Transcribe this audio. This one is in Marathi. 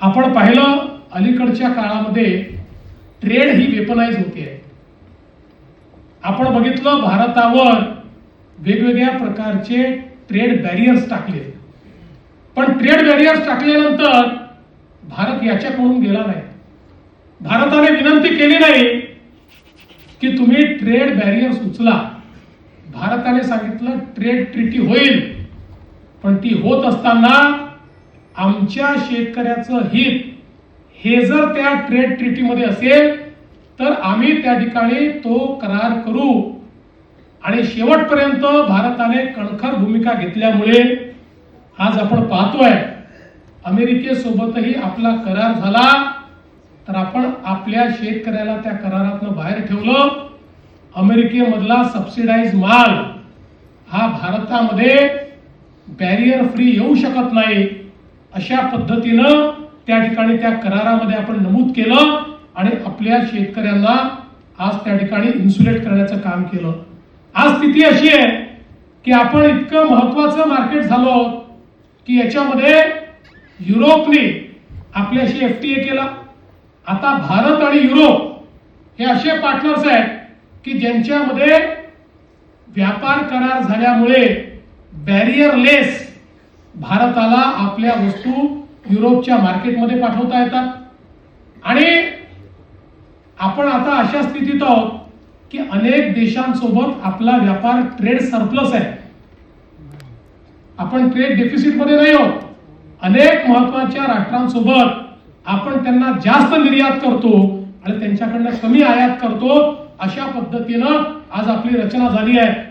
आपण पाहिलं अलीकडच्या काळामध्ये ट्रेड ही वेपनाइज होते. आपण बघितलं भारतावर वेगवेगळ्या प्रकारचे ट्रेड बॅरियर्स टाकले. पण ट्रेड बॅरियर्स टाकल्यानंतर भारत याच्याकडून गेला नाही. भारताने विनंती केली नाही की तुम्ही ट्रेड बॅरियर्स उचला. भारताने सांगितलं ट्रेड ट्रीटी होईल, पण ती होत असताना आमच्या शेतकऱ्याचं हित हे जर त्या ट्रेड ट्रीटीमध्ये असेल तर आम्ही त्या ठिकाणी तो करार करू. आणि शेवटपर्यंत भारताने कणखर भूमिका घेतल्यामुळे आज आपण पाहतोय अमेरिकेसोबतही आपला करार झाला, तर आपण आपल्या शेतकऱ्याला त्या करारातून बाहेर ठेवलं. अमेरिकेमधला सबसिडाइज माल हा भारतामध्ये बॅरियर फ्री येऊ शकत नाही, अशा पद्धतीनं त्या ठिकाणी त्या करारामध्ये आपण नमूद केलं आणि आपल्या शेतकऱ्यांना आज त्या ठिकाणी इन्सुलेट करण्याचं काम केलं. आज स्थिती अशी आहे की आपण इतकं महत्वाचं मार्केट झालो की याच्यामध्ये युरोपने आपल्याशी एफटीए केला. आता भारत आणि युरोप हे असे पार्टनर्स आहेत की ज्यांच्यामध्ये व्यापार करार झाल्यामुळे बॅरियरलेस भारताला आपल्या वस्तू युरोपच्या मार्केटमध्ये पाठवता येतात. आणि आपण आता अशा स्थितीत आहोत की अनेक देशांसोबत आपला व्यापार ट्रेड सरप्लस आहे. आपण ट्रेड डेफिसिट मध्ये नाही आहोत. अनेक महत्वाच्या राष्ट्रांसोबत आपण त्यांना जास्त निर्यात करतो आणि त्यांच्याकडनं कमी आयात करतो. अशा पद्धतीनं आज आपली रचना झाली आहे.